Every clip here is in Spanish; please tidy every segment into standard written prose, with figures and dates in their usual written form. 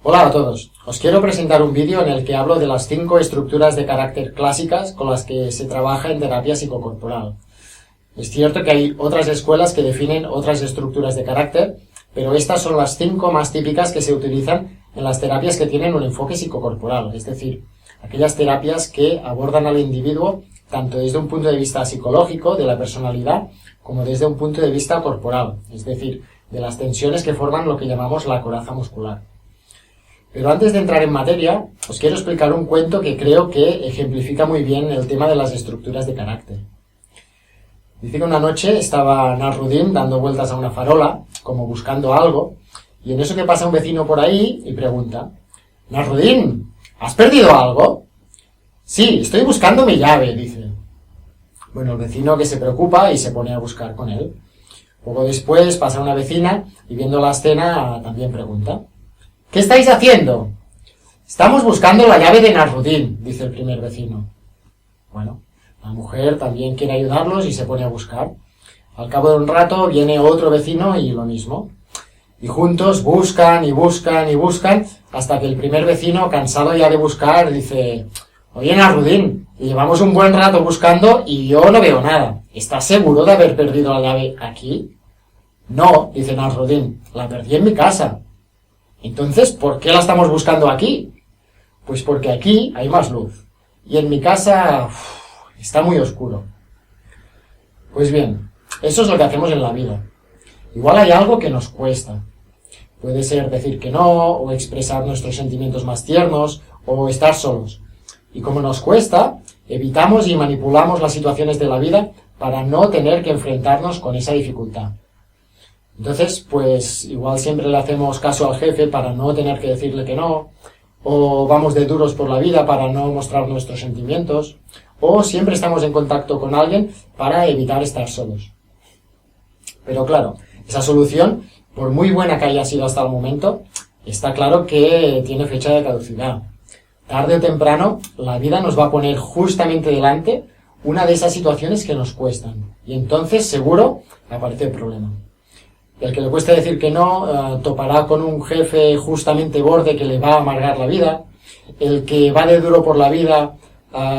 Hola a todos, os quiero presentar un vídeo en el que hablo de las 5 estructuras de carácter clásicas con las que se trabaja en terapia psicocorporal. Es cierto que hay otras escuelas que definen otras estructuras de carácter, pero estas son las 5 más típicas que se utilizan en las terapias que tienen un enfoque psicocorporal, es decir, aquellas terapias que abordan al individuo tanto desde un punto de vista psicológico, de la personalidad, como desde un punto de vista corporal, es decir, de las tensiones que forman lo que llamamos la coraza muscular. Pero antes de entrar en materia, os quiero explicar un cuento que creo que ejemplifica muy bien el tema de las estructuras de carácter. Dice que una noche estaba Nasruddin dando vueltas a una farola, como buscando algo, y en eso que pasa un vecino por ahí y pregunta: «Nasruddin, ¿has perdido algo?» «Sí, estoy buscando mi llave», dice. Bueno, el vecino que se preocupa y se pone a buscar con él. Poco después pasa una vecina y viendo la escena también pregunta: «¿Qué estáis haciendo?» «Estamos buscando la llave de Nasruddin», dice el primer vecino. Bueno, la mujer también quiere ayudarlos y se pone a buscar. Al cabo de un rato viene otro vecino y lo mismo. Y juntos buscan y buscan y buscan hasta que el primer vecino, cansado ya de buscar, dice: «Oye, Nasruddin, llevamos un buen rato buscando y yo no veo nada. ¿Estás seguro de haber perdido la llave aquí?» «No», dice Nasruddin, «la perdí en mi casa». «Entonces, ¿por qué la estamos buscando aquí?» «Pues porque aquí hay más luz. Y en mi casa está muy oscuro». Pues bien, eso es lo que hacemos en la vida. Igual hay algo que nos cuesta. Puede ser decir que no, o expresar nuestros sentimientos más tiernos, o estar solos. Y como nos cuesta, evitamos y manipulamos las situaciones de la vida para no tener que enfrentarnos con esa dificultad. Entonces, pues igual siempre le hacemos caso al jefe para no tener que decirle que no, o vamos de duros por la vida para no mostrar nuestros sentimientos, o siempre estamos en contacto con alguien para evitar estar solos. Pero claro, esa solución, por muy buena que haya sido hasta el momento, está claro que tiene fecha de caducidad. Tarde o temprano, la vida nos va a poner justamente delante una de esas situaciones que nos cuestan, y entonces seguro aparece el problema. El que le cueste decir que no, topará con un jefe justamente borde que le va a amargar la vida. El que va de duro por la vida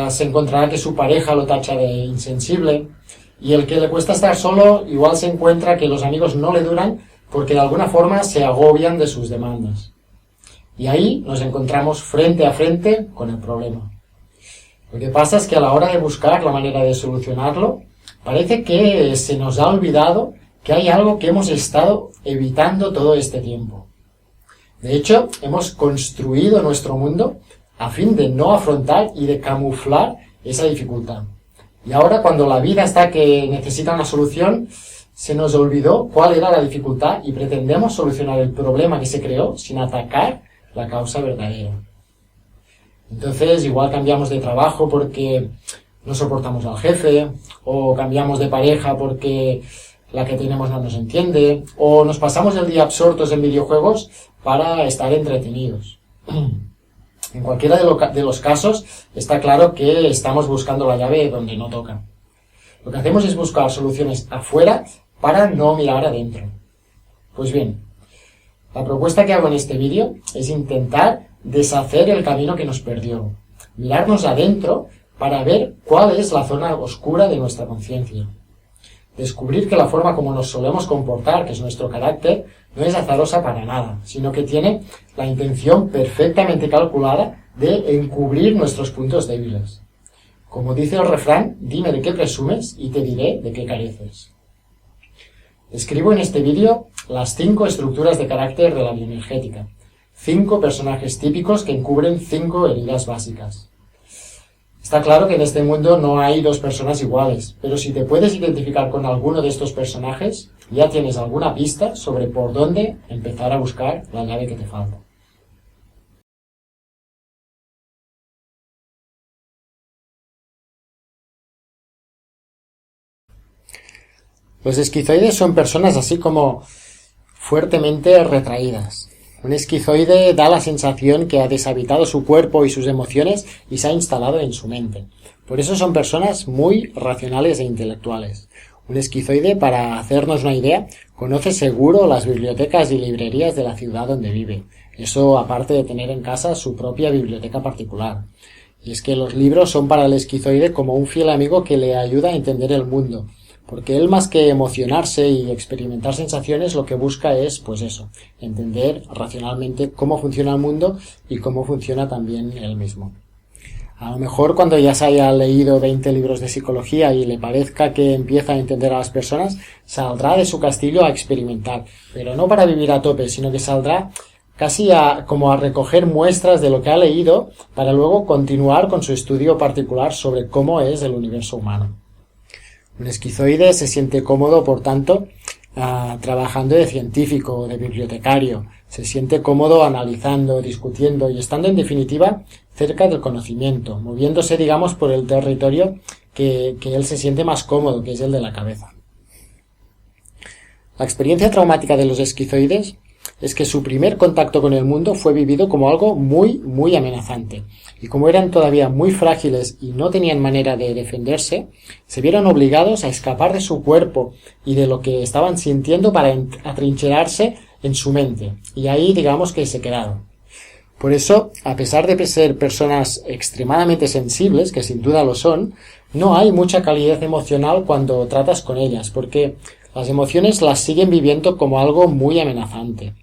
se encontrará que su pareja lo tacha de insensible. Y el que le cuesta estar solo, igual se encuentra que los amigos no le duran porque de alguna forma se agobian de sus demandas. Y ahí nos encontramos frente a frente con el problema. Lo que pasa es que a la hora de buscar la manera de solucionarlo, parece que se nos ha olvidado que hay algo que hemos estado evitando todo este tiempo. De hecho, hemos construido nuestro mundo a fin de no afrontar y de camuflar esa dificultad. Y ahora, cuando la vida está que necesita una solución, se nos olvidó cuál era la dificultad y pretendemos solucionar el problema que se creó sin atacar la causa verdadera. Entonces, igual cambiamos de trabajo porque no soportamos al jefe, o cambiamos de pareja porque la que tenemos no nos entiende, o nos pasamos el día absortos en videojuegos para estar entretenidos. En cualquiera de los casos, está claro que estamos buscando la llave donde no toca. Lo que hacemos es buscar soluciones afuera para no mirar adentro. Pues bien, la propuesta que hago en este vídeo es intentar deshacer el camino que nos perdió, mirarnos adentro para ver cuál es la zona oscura de nuestra conciencia. Descubrir que la forma como nos solemos comportar, que es nuestro carácter, no es azarosa para nada, sino que tiene la intención perfectamente calculada de encubrir nuestros puntos débiles. Como dice el refrán, dime de qué presumes y te diré de qué careces. Escribo en este vídeo las 5 estructuras de carácter de la bioenergética, 5 personajes típicos que encubren 5 heridas básicas. Está claro que en este mundo no hay 2 personas iguales, pero si te puedes identificar con alguno de estos personajes, ya tienes alguna pista sobre por dónde empezar a buscar la llave que te falta. Los esquizoides son personas así como fuertemente retraídas. Un esquizoide da la sensación que ha deshabitado su cuerpo y sus emociones y se ha instalado en su mente. Por eso son personas muy racionales e intelectuales. Un esquizoide, para hacernos una idea, Conoce seguro las bibliotecas y librerías de la ciudad donde vive. Eso aparte de tener en casa su propia biblioteca particular. Y es que los libros son para el esquizoide como un fiel amigo que le ayuda a entender el mundo. Porque él, más que emocionarse y experimentar sensaciones, lo que busca es, pues eso, entender racionalmente cómo funciona el mundo y cómo funciona también él mismo. A lo mejor cuando ya se haya leído 20 libros de psicología y le parezca que empieza a entender a las personas, saldrá de su castillo a experimentar, pero no para vivir a tope, sino que saldrá casi como a recoger muestras de lo que ha leído para luego continuar con su estudio particular sobre cómo es el universo humano. Un esquizoide se siente cómodo, por tanto, trabajando de científico o de bibliotecario. Se siente cómodo analizando, discutiendo y estando en definitiva cerca del conocimiento, moviéndose, digamos, por el territorio que él se siente más cómodo, que es el de la cabeza. La experiencia traumática de los esquizoides es que su primer contacto con el mundo fue vivido como algo muy, muy amenazante. Y como eran todavía muy frágiles y no tenían manera de defenderse, se vieron obligados a escapar de su cuerpo y de lo que estaban sintiendo para atrincherarse en su mente. Y ahí digamos que se quedaron. Por eso, a pesar de ser personas extremadamente sensibles, que sin duda lo son, no hay mucha calidez emocional cuando tratas con ellas, porque las emociones las siguen viviendo como algo muy amenazante.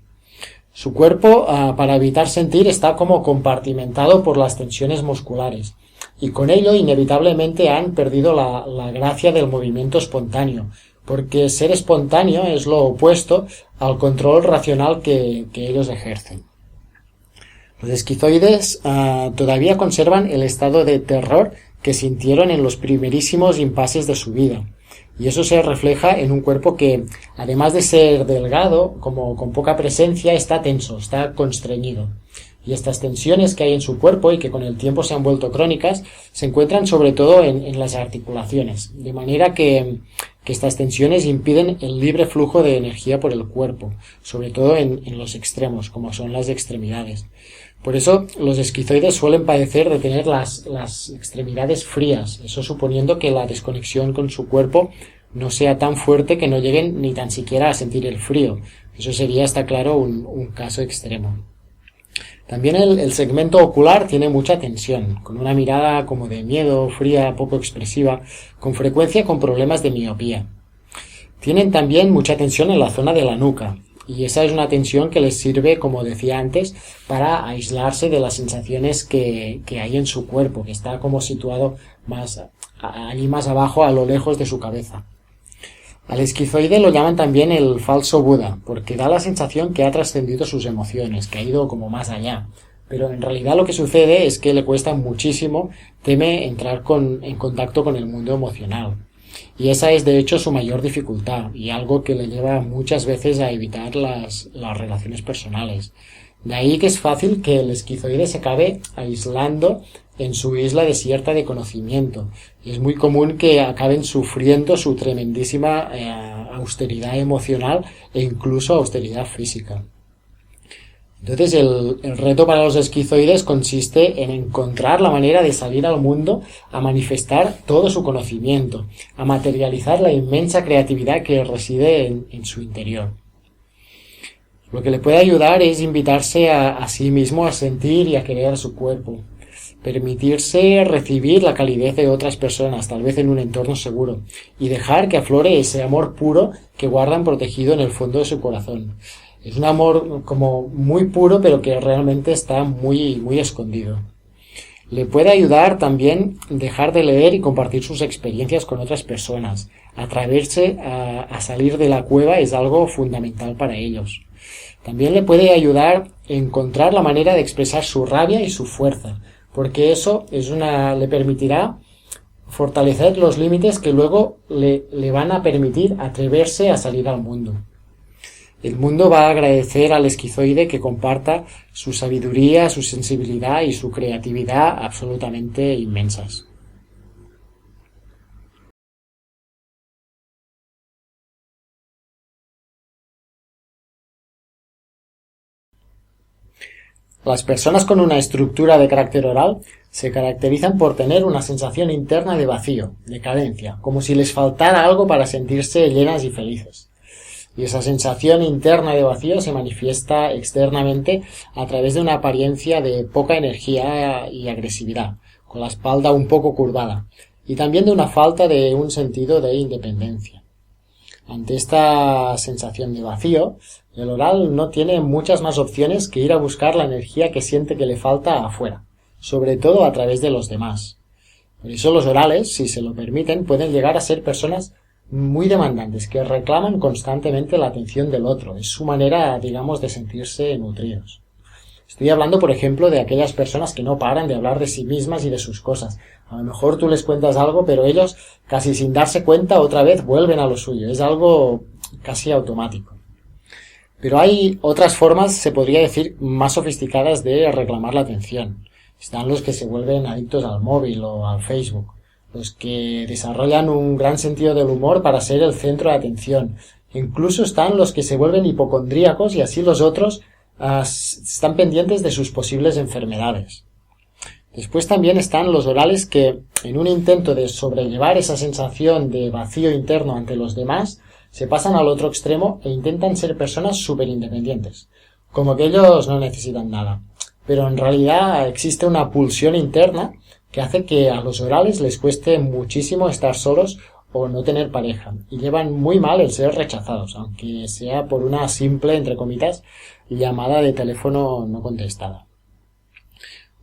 Su cuerpo, para evitar sentir, está como compartimentado por las tensiones musculares, y con ello inevitablemente han perdido la gracia del movimiento espontáneo, porque ser espontáneo es lo opuesto al control racional que ellos ejercen. Los esquizoides todavía conservan el estado de terror que sintieron en los primerísimos impases de su vida. Y eso se refleja en un cuerpo que, además de ser delgado, como con poca presencia, está tenso, está constreñido. Y estas tensiones que hay en su cuerpo y que con el tiempo se han vuelto crónicas, se encuentran sobre todo en las articulaciones, de manera que estas tensiones impiden el libre flujo de energía por el cuerpo, sobre todo en los extremos, como son las extremidades. Por eso los esquizoides suelen padecer de tener las extremidades frías, eso suponiendo que la desconexión con su cuerpo no sea tan fuerte que no lleguen ni tan siquiera a sentir el frío. Eso sería, está claro, un caso extremo. También el segmento ocular tiene mucha tensión, con una mirada como de miedo, fría, poco expresiva, con frecuencia con problemas de miopía. Tienen también mucha tensión en la zona de la nuca, y esa es una tensión que les sirve, como decía antes, para aislarse de las sensaciones que hay en su cuerpo, que está como situado allí más abajo, a lo lejos de su cabeza. Al esquizoide lo llaman también el falso Buda, porque da la sensación que ha trascendido sus emociones, que ha ido como más allá. Pero en realidad lo que sucede es que le cuesta muchísimo, teme entrar en contacto con el mundo emocional. Y esa es de hecho su mayor dificultad, y algo que le lleva muchas veces a evitar las relaciones personales. De ahí que es fácil que el esquizoide se acabe aislando en su isla desierta de conocimiento, y es muy común que acaben sufriendo su tremendísima austeridad emocional e incluso austeridad física. Entonces el reto para los esquizoides consiste en encontrar la manera de salir al mundo a manifestar todo su conocimiento, a materializar la inmensa creatividad que reside en su interior. Lo que le puede ayudar es invitarse a sí mismo a sentir y a querer su cuerpo, permitirse recibir la calidez de otras personas, tal vez en un entorno seguro, y dejar que aflore ese amor puro que guardan protegido en el fondo de su corazón. Es un amor como muy puro, pero que realmente está muy, muy escondido. Le puede ayudar también dejar de leer y compartir sus experiencias con otras personas. Atreverse a salir de la cueva es algo fundamental para ellos. También le puede ayudar a encontrar la manera de expresar su rabia y su fuerza, porque eso le permitirá fortalecer los límites que luego le van a permitir atreverse a salir al mundo. El mundo va a agradecer al esquizoide que comparta su sabiduría, su sensibilidad y su creatividad absolutamente inmensas. Las personas con una estructura de carácter oral se caracterizan por tener una sensación interna de vacío, de carencia, como si les faltara algo para sentirse llenas y felices. y esa sensación interna de vacío se manifiesta externamente a través de una apariencia de poca energía y agresividad, con la espalda un poco curvada, y también de una falta de un sentido de independencia. Ante esta sensación de vacío, el oral no tiene muchas más opciones que ir a buscar la energía que siente que le falta afuera, sobre todo a través de los demás. Por eso los orales, si se lo permiten, pueden llegar a ser personas muy demandantes, que reclaman constantemente la atención del otro. Es su manera, digamos, de sentirse nutridos. Estoy hablando, por ejemplo, de aquellas personas que no paran de hablar de sí mismas y de sus cosas. A lo mejor tú les cuentas algo, pero ellos, casi sin darse cuenta, otra vez vuelven a lo suyo. Es algo casi automático. Pero hay otras formas, se podría decir, más sofisticadas de reclamar la atención. Están los que se vuelven adictos al móvil o al Facebook, los que desarrollan un gran sentido del humor para ser el centro de atención. Incluso están los que se vuelven hipocondríacos y así los otros están pendientes de sus posibles enfermedades. Después también están los orales que, en un intento de sobrellevar esa sensación de vacío interno ante los demás, se pasan al otro extremo e intentan ser personas súper independientes, como que ellos no necesitan nada. Pero en realidad existe una pulsión interna que hace que a los orales les cueste muchísimo estar solos o no tener pareja, y llevan muy mal el ser rechazados, aunque sea por una simple, entre comillas, llamada de teléfono no contestada.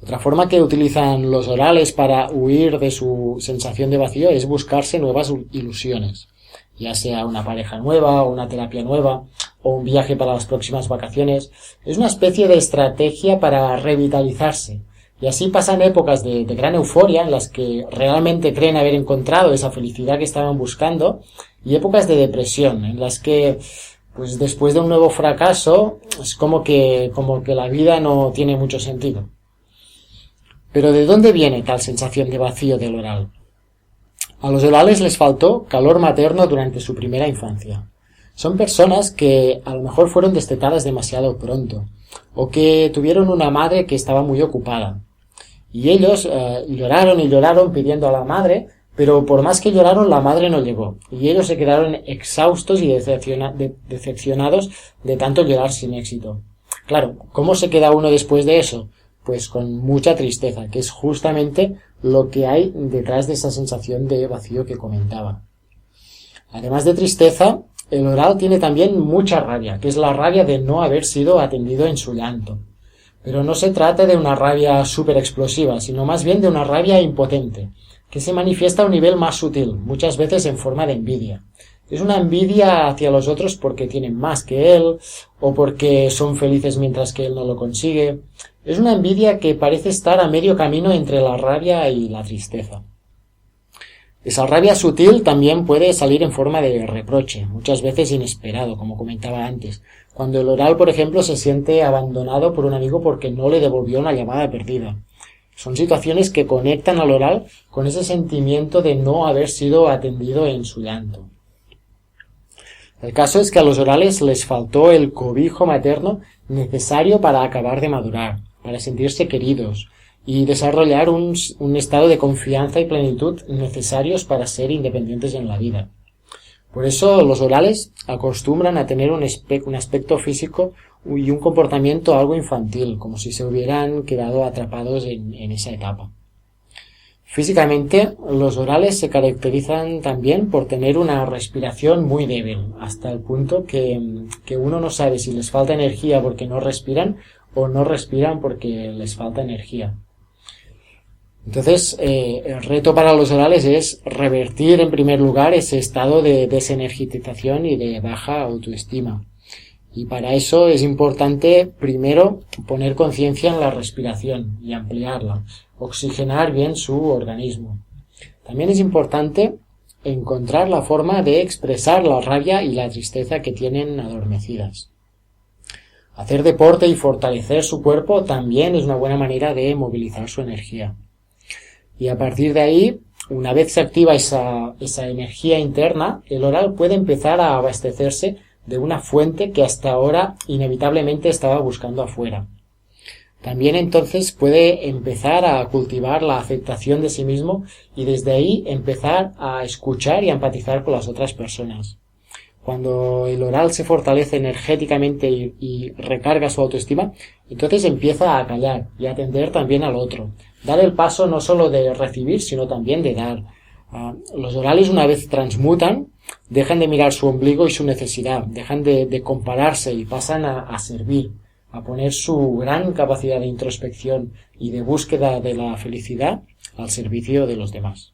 Otra forma que utilizan los orales para huir de su sensación de vacío es buscarse nuevas ilusiones, ya sea una pareja nueva, o una terapia nueva, o un viaje para las próximas vacaciones. Es una especie de estrategia para revitalizarse, y así pasan épocas de gran euforia en las que realmente creen haber encontrado esa felicidad que estaban buscando, y épocas de depresión en las que, pues después de un nuevo fracaso, es como que la vida no tiene mucho sentido. Pero ¿de dónde viene tal sensación de vacío del oral? A los orales les faltó calor materno durante su primera infancia. Son personas que a lo mejor fueron destetadas demasiado pronto, o que tuvieron una madre que estaba muy ocupada. Y ellos lloraron y lloraron pidiendo a la madre, pero por más que lloraron la madre no llegó, y ellos se quedaron exhaustos y decepcionados de tanto llorar sin éxito. Claro, ¿cómo se queda uno después de eso? Pues con mucha tristeza, que es justamente lo que hay detrás de esa sensación de vacío que comentaba. Además de tristeza, el oral tiene también mucha rabia, que es la rabia de no haber sido atendido en su llanto. Pero no se trata de una rabia súper explosiva, sino más bien de una rabia impotente, que se manifiesta a un nivel más sutil, muchas veces en forma de envidia. Es una envidia hacia los otros porque tienen más que él, o porque son felices mientras que él no lo consigue. Es una envidia que parece estar a medio camino entre la rabia y la tristeza. Esa rabia sutil también puede salir en forma de reproche, muchas veces inesperado, como comentaba antes, cuando el oral, por ejemplo, se siente abandonado por un amigo porque no le devolvió una llamada perdida. Son situaciones que conectan al oral con ese sentimiento de no haber sido atendido en su llanto. El caso es que a los orales les faltó el cobijo materno necesario para acabar de madurar, para sentirse queridos y desarrollar un estado de confianza y plenitud necesarios para ser independientes en la vida. Por eso los orales acostumbran a tener un aspecto físico y un comportamiento algo infantil, como si se hubieran quedado atrapados en esa etapa. Físicamente, los orales se caracterizan también por tener una respiración muy débil, hasta el punto que uno no sabe si les falta energía porque no respiran o no respiran porque les falta energía. Entonces, el reto para los orales es revertir en primer lugar ese estado de desenergetización y de baja autoestima. Y para eso es importante, primero, poner conciencia en la respiración y ampliarla, oxigenar bien su organismo. También es importante encontrar la forma de expresar la rabia y la tristeza que tienen adormecidas. Hacer deporte y fortalecer su cuerpo también es una buena manera de movilizar su energía. Y a partir de ahí, una vez se activa esa energía interna, el oral puede empezar a abastecerse de una fuente que hasta ahora inevitablemente estaba buscando afuera. También entonces puede empezar a cultivar la aceptación de sí mismo y desde ahí empezar a escuchar y a empatizar con las otras personas. cuando el oral se fortalece energéticamente y recarga su autoestima, entonces empieza a callar y a atender también al otro. Dar el paso no solo de recibir, sino también de dar. Los orales, una vez transmutan, dejan de mirar su ombligo y su necesidad, dejan de compararse y pasan a servir, a poner su gran capacidad de introspección y de búsqueda de la felicidad al servicio de los demás.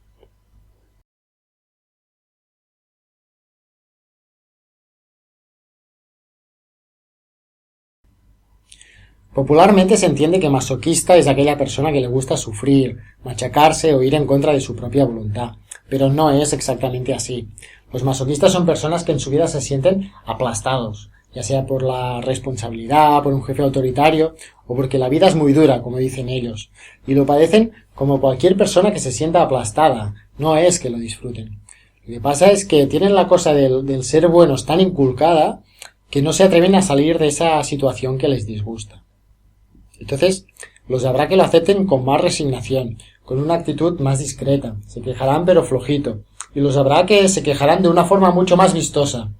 Popularmente se entiende que masoquista es aquella persona que le gusta sufrir, machacarse o ir en contra de su propia voluntad, pero no es exactamente así. Los masoquistas son personas que en su vida se sienten aplastados, ya sea por la responsabilidad, por un jefe autoritario o porque la vida es muy dura, como dicen ellos, y lo padecen como cualquier persona que se sienta aplastada, no es que lo disfruten. Lo que pasa es que tienen la cosa del ser buenos tan inculcada que no se atreven a salir de esa situación que les disgusta. Entonces, los habrá que lo acepten con más resignación, con una actitud más discreta, se quejarán pero flojito, y los habrá que se quejarán de una forma mucho más vistosa.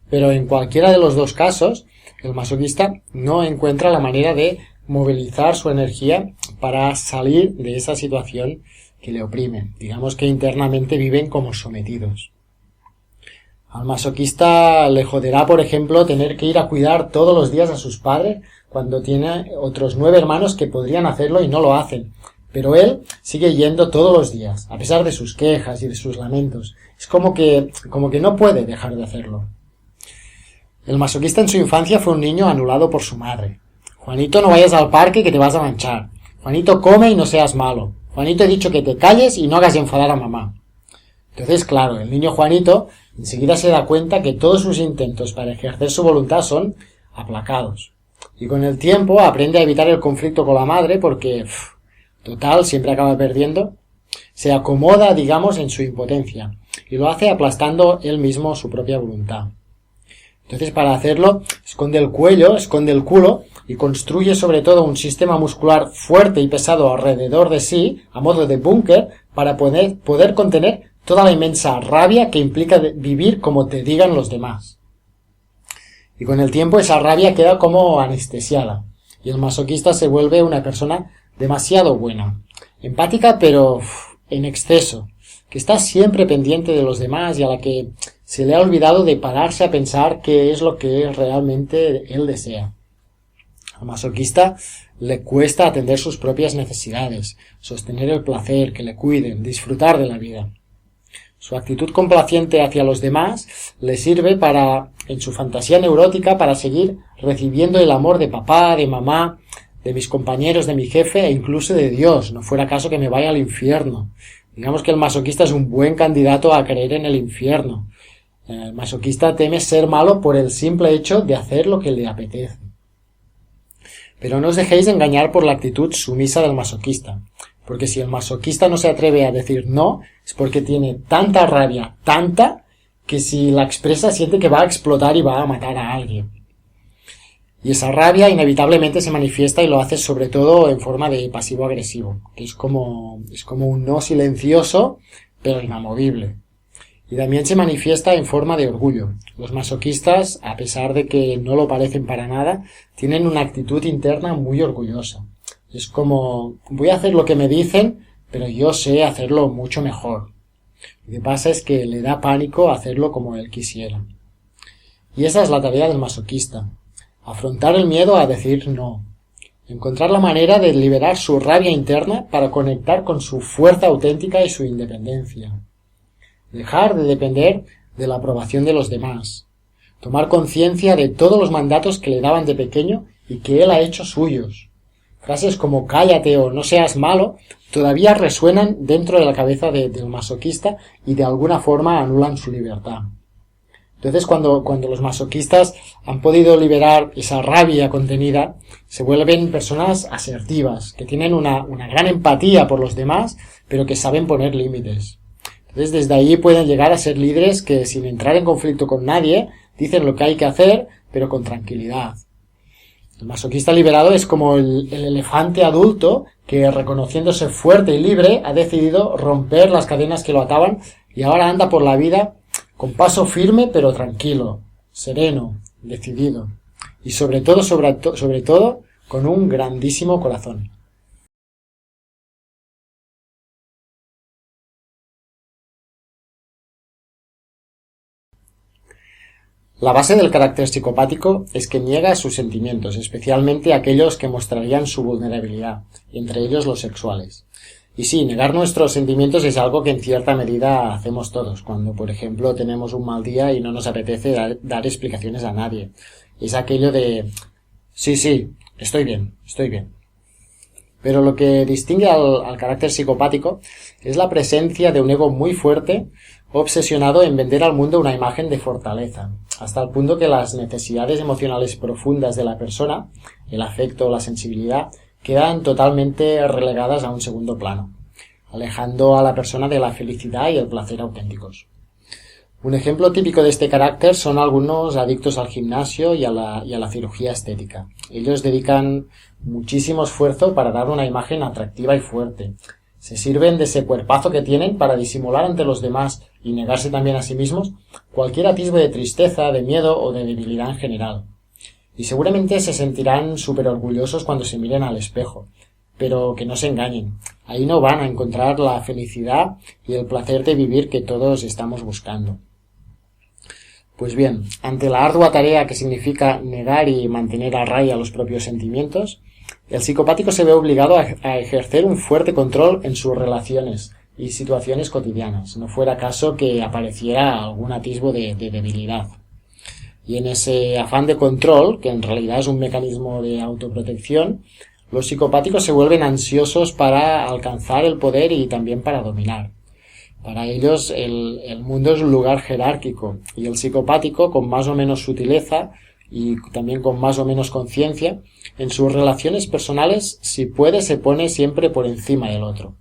Pero en cualquiera de los dos casos, el masoquista no encuentra la manera de movilizar su energía para salir de esa situación que le oprime. Digamos que internamente viven como sometidos. Al masoquista le joderá, por ejemplo, tener que ir a cuidar todos los días a sus padres cuando tiene otros 9 hermanos que podrían hacerlo y no lo hacen. Pero él sigue yendo todos los días, a pesar de sus quejas y de sus lamentos. Es como que no puede dejar de hacerlo. El masoquista en su infancia fue un niño anulado por su madre. Juanito, no vayas al parque que te vas a manchar. Juanito, come y no seas malo. Juanito, he dicho que te calles y no hagas enfadar a mamá. Entonces, claro, el niño Juanito enseguida se da cuenta que todos sus intentos para ejercer su voluntad son aplacados. Y con el tiempo aprende a evitar el conflicto con la madre porque, total, siempre acaba perdiendo. Se acomoda, digamos, en su impotencia y lo hace aplastando él mismo su propia voluntad. Entonces, para hacerlo, esconde el cuello, esconde el culo y construye sobre todo un sistema muscular fuerte y pesado alrededor de sí, a modo de búnker, para poder contener toda la inmensa rabia que implica vivir como te digan los demás. Y con el tiempo esa rabia queda como anestesiada, y el masoquista se vuelve una persona demasiado buena, empática pero en exceso, que está siempre pendiente de los demás y a la que se le ha olvidado de pararse a pensar qué es lo que realmente él desea. Al masoquista le cuesta atender sus propias necesidades, sostener el placer, que le cuiden, disfrutar de la vida. Su actitud complaciente hacia los demás le sirve en su fantasía neurótica, para seguir recibiendo el amor de papá, de mamá, de mis compañeros, de mi jefe e incluso de Dios, no fuera caso que me vaya al infierno. Digamos que el masoquista es un buen candidato a creer en el infierno. El masoquista teme ser malo por el simple hecho de hacer lo que le apetece. Pero no os dejéis engañar por la actitud sumisa del masoquista, porque si el masoquista no se atreve a decir no, es porque tiene tanta rabia, tanta, que si la expresa siente que va a explotar y va a matar a alguien. Y esa rabia inevitablemente se manifiesta y lo hace sobre todo en forma de pasivo-agresivo, que es como un no silencioso, pero inamovible. Y también se manifiesta en forma de orgullo. Los masoquistas, a pesar de que no lo parecen para nada, tienen una actitud interna muy orgullosa. Es como, voy a hacer lo que me dicen, pero yo sé hacerlo mucho mejor. Lo que pasa es que le da pánico hacerlo como él quisiera. Y esa es la tarea del masoquista. Afrontar el miedo a decir no. Encontrar la manera de liberar su rabia interna para conectar con su fuerza auténtica y su independencia. Dejar de depender de la aprobación de los demás. Tomar conciencia de todos los mandatos que le daban de pequeño y que él ha hecho suyos. Frases como cállate o no seas malo todavía resuenan dentro de la cabeza del masoquista y de alguna forma anulan su libertad. Entonces cuando los masoquistas han podido liberar esa rabia contenida, se vuelven personas asertivas, que tienen una gran empatía por los demás, pero que saben poner límites. Entonces desde ahí pueden llegar a ser líderes que sin entrar en conflicto con nadie, dicen lo que hay que hacer, pero con tranquilidad. El masoquista liberado es como el elefante adulto que, reconociéndose fuerte y libre, ha decidido romper las cadenas que lo ataban y ahora anda por la vida con paso firme pero tranquilo, sereno, decidido y sobre todo, con un grandísimo corazón. La base del carácter psicopático es que niega sus sentimientos, especialmente aquellos que mostrarían su vulnerabilidad, entre ellos los sexuales. Y sí, negar nuestros sentimientos es algo que en cierta medida hacemos todos, cuando por ejemplo tenemos un mal día y no nos apetece dar explicaciones a nadie. Es aquello de sí, estoy bien. Pero lo que distingue al carácter psicopático es la presencia de un ego muy fuerte, obsesionado en vender al mundo una imagen de fortaleza, hasta el punto que las necesidades emocionales profundas de la persona, el afecto o la sensibilidad, quedan totalmente relegadas a un segundo plano, alejando a la persona de la felicidad y el placer auténticos. Un ejemplo típico de este carácter son algunos adictos al gimnasio y a la cirugía estética. Ellos dedican muchísimo esfuerzo para dar una imagen atractiva y fuerte. Se sirven de ese cuerpazo que tienen para disimular ante los demás y negarse también a sí mismos cualquier atisbo de tristeza, de miedo o de debilidad en general. Y seguramente se sentirán súper orgullosos cuando se miren al espejo. Pero que no se engañen. Ahí no van a encontrar la felicidad y el placer de vivir que todos estamos buscando. Pues bien, ante la ardua tarea que significa negar y mantener a raya los propios sentimientos, el psicopático se ve obligado a ejercer un fuerte control en sus relaciones y situaciones cotidianas, no fuera caso que apareciera algún atisbo de debilidad. Y en ese afán de control, que en realidad es un mecanismo de autoprotección, los psicopáticos se vuelven ansiosos para alcanzar el poder y también para dominar. Para ellos el mundo es un lugar jerárquico y el psicopático, con más o menos sutileza y también con más o menos conciencia, en sus relaciones personales, si puede, se pone siempre por encima del otro.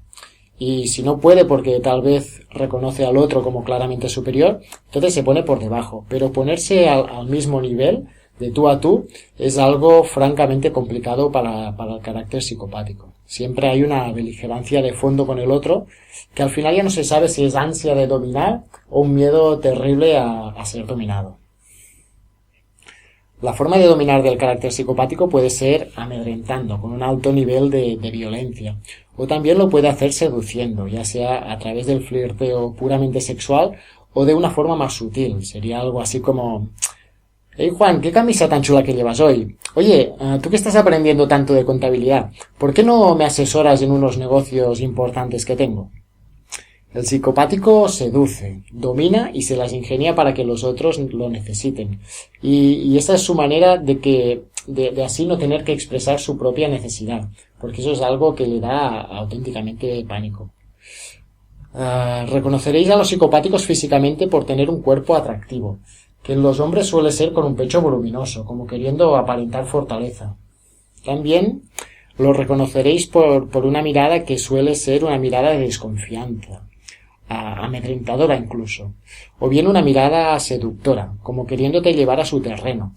Y si no puede porque tal vez reconoce al otro como claramente superior, entonces se pone por debajo. Pero ponerse al mismo nivel, de tú a tú, es algo francamente complicado para el carácter psicopático. Siempre hay una beligerancia de fondo con el otro, que al final ya no se sabe si es ansia de dominar o un miedo terrible a ser dominado. La forma de dominar del carácter psicopático puede ser amedrentando, con un alto nivel de violencia, o también lo puede hacer seduciendo, ya sea a través del flirteo puramente sexual o de una forma más sutil. Sería algo así como: «Hey Juan, ¿qué camisa tan chula que llevas hoy? Oye, tú que estás aprendiendo tanto de contabilidad, ¿por qué no me asesoras en unos negocios importantes que tengo?» El psicopático seduce, domina y se las ingenia para que los otros lo necesiten. Y esa es su manera de así no tener que expresar su propia necesidad, porque eso es algo que le da auténticamente pánico. Reconoceréis a los psicopáticos físicamente por tener un cuerpo atractivo, que en los hombres suele ser con un pecho voluminoso, como queriendo aparentar fortaleza. También lo reconoceréis por una mirada que suele ser una mirada de desconfianza, amedrentadora incluso, o bien una mirada seductora, como queriéndote llevar a su terreno.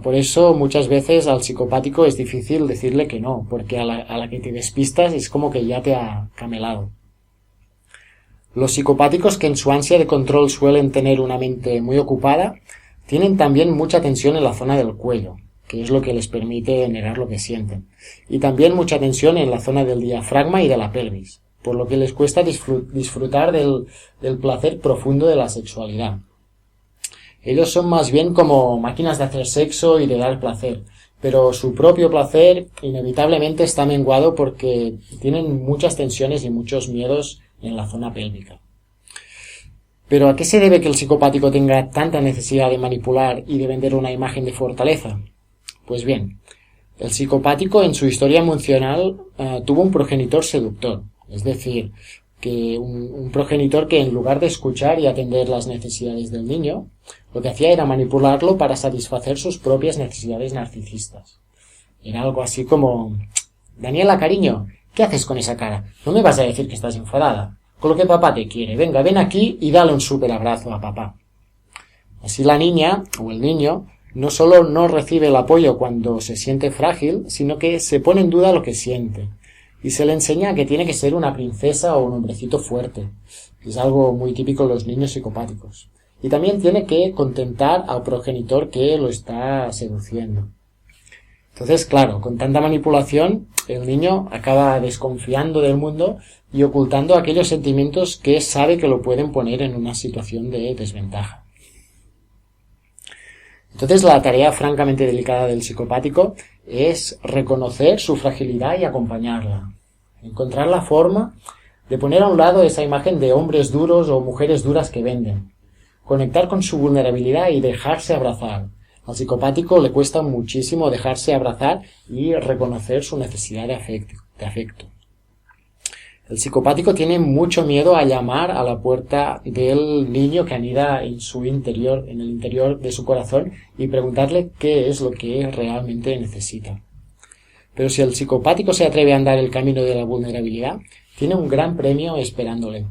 Por eso muchas veces al psicopático es difícil decirle que no, porque a la que te despistas es como que ya te ha camelado. Los psicopáticos, que en su ansia de control suelen tener una mente muy ocupada, tienen también mucha tensión en la zona del cuello, que es lo que les permite negar lo que sienten, y también mucha tensión en la zona del diafragma y de la pelvis, por lo que les cuesta disfrutar del placer profundo de la sexualidad. Ellos son más bien como máquinas de hacer sexo y de dar placer, pero su propio placer inevitablemente está menguado porque tienen muchas tensiones y muchos miedos en la zona pélvica. ¿Pero a qué se debe que el psicopático tenga tanta necesidad de manipular y de vender una imagen de fortaleza? Pues bien, el psicopático en su historia emocional tuvo un progenitor seductor, es decir, que un progenitor que en lugar de escuchar y atender las necesidades del niño, lo que hacía era manipularlo para satisfacer sus propias necesidades narcisistas. Era algo así como: «Daniela, cariño, ¿qué haces con esa cara? No me vas a decir que estás enfadada. Con lo que papá te quiere. Venga, ven aquí y dale un súper abrazo a papá». Así la niña o el niño no solo no recibe el apoyo cuando se siente frágil, sino que se pone en duda lo que siente. y se le enseña que tiene que ser una princesa o un hombrecito fuerte. Es algo muy típico en los niños psicopáticos. Y también tiene que contentar al progenitor que lo está seduciendo. Entonces, claro, con tanta manipulación, el niño acaba desconfiando del mundo y ocultando aquellos sentimientos que sabe que lo pueden poner en una situación de desventaja. Entonces, la tarea francamente delicada del psicopático es reconocer su fragilidad y acompañarla. Encontrar la forma de poner a un lado esa imagen de hombres duros o mujeres duras que venden. Conectar con su vulnerabilidad y dejarse abrazar. Al psicopático le cuesta muchísimo dejarse abrazar y reconocer su necesidad de afecto. El psicopático tiene mucho miedo a llamar a la puerta del niño que anida en su interior, en el interior de su corazón, y preguntarle qué es lo que realmente necesita. Pero si el psicopático se atreve a andar el camino de la vulnerabilidad, tiene un gran premio esperándole.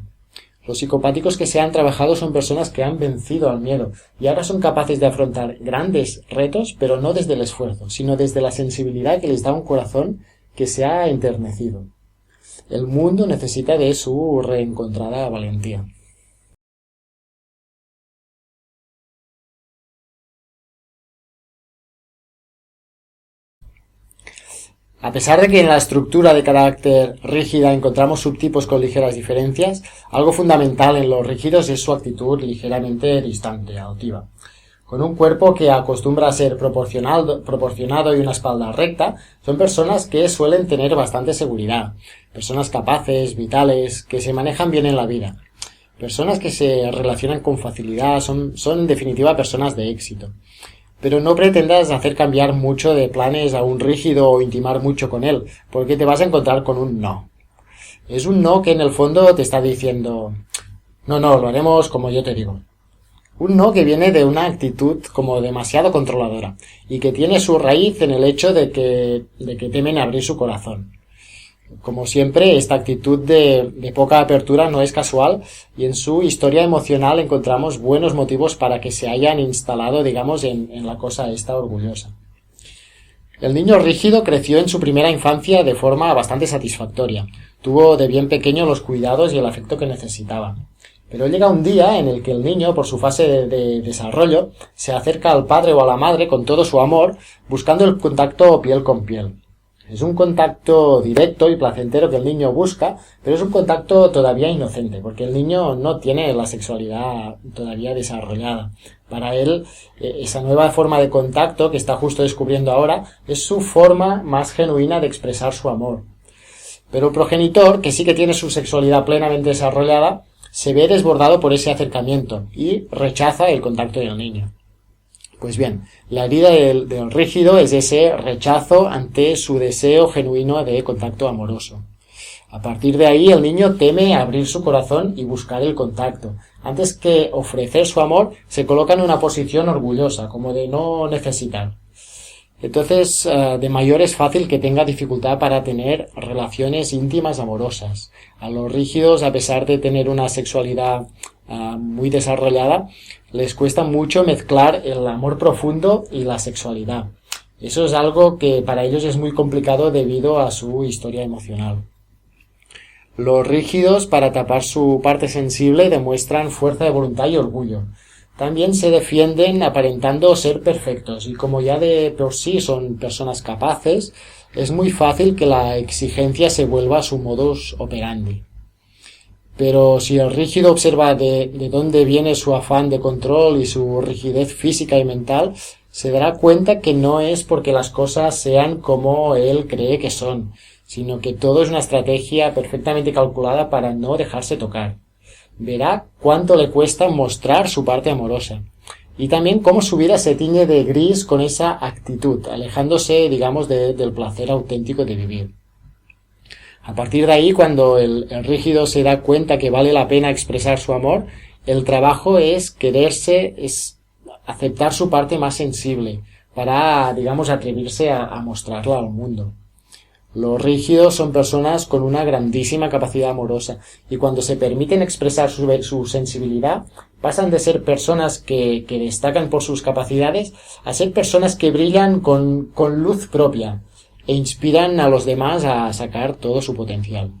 Los psicopáticos que se han trabajado son personas que han vencido al miedo y ahora son capaces de afrontar grandes retos, pero no desde el esfuerzo, sino desde la sensibilidad que les da un corazón que se ha enternecido. El mundo necesita de su reencontrada valentía. A pesar de que en la estructura de carácter rígida encontramos subtipos con ligeras diferencias, algo fundamental en los rígidos es su actitud ligeramente distante, altiva. Con un cuerpo que acostumbra a ser proporcionado y una espalda recta, son personas que suelen tener bastante seguridad, personas capaces, vitales, que se manejan bien en la vida, personas que se relacionan con facilidad, son en definitiva personas de éxito. Pero no pretendas hacer cambiar mucho de planes a un rígido o intimar mucho con él, porque te vas a encontrar con un no. Es un no que en el fondo te está diciendo, no, lo haremos como yo te digo. Un no que viene de una actitud como demasiado controladora y que tiene su raíz en el hecho de que temen abrir su corazón. Como siempre, esta actitud de poca apertura no es casual y en su historia emocional encontramos buenos motivos para que se hayan instalado, digamos, en la cosa esta orgullosa. El niño rígido creció en su primera infancia de forma bastante satisfactoria. Tuvo de bien pequeño los cuidados y el afecto que necesitaba. Pero llega un día en el que el niño, por su fase de desarrollo, se acerca al padre o a la madre con todo su amor, buscando el contacto piel con piel. Es un contacto directo y placentero que el niño busca, pero es un contacto todavía inocente, porque el niño no tiene la sexualidad todavía desarrollada. Para él, esa nueva forma de contacto que está justo descubriendo ahora es su forma más genuina de expresar su amor. Pero el progenitor, que sí que tiene su sexualidad plenamente desarrollada, se ve desbordado por ese acercamiento y rechaza el contacto del niño. Pues bien, la herida del rígido es ese rechazo ante su deseo genuino de contacto amoroso. A partir de ahí el niño teme abrir su corazón y buscar el contacto. Antes que ofrecer su amor, se coloca en una posición orgullosa, como de no necesitar. Entonces, de mayor es fácil que tenga dificultad para tener relaciones íntimas amorosas. A los rígidos, a pesar de tener una sexualidad muy desarrollada, les cuesta mucho mezclar el amor profundo y la sexualidad. Eso es algo que para ellos es muy complicado debido a su historia emocional. Los rígidos, para tapar su parte sensible, demuestran fuerza de voluntad y orgullo. También se defienden aparentando ser perfectos y como ya de por sí son personas capaces, es muy fácil que la exigencia se vuelva su modus operandi. Pero si el rígido observa de dónde viene su afán de control y su rigidez física y mental, se dará cuenta que no es porque las cosas sean como él cree que son, sino que todo es una estrategia perfectamente calculada para no dejarse tocar. Verá cuánto le cuesta mostrar su parte amorosa. Y también cómo su vida se tiñe de gris con esa actitud, alejándose, digamos, del placer auténtico de vivir. A partir de ahí, cuando el rígido se da cuenta que vale la pena expresar su amor, el trabajo es quererse, es aceptar su parte más sensible, para, digamos, atreverse a mostrarla al mundo. Los rígidos son personas con una grandísima capacidad amorosa y cuando se permiten expresar su sensibilidad pasan de ser personas que destacan por sus capacidades a ser personas que brillan con luz propia. e inspiran a los demás a sacar todo su potencial.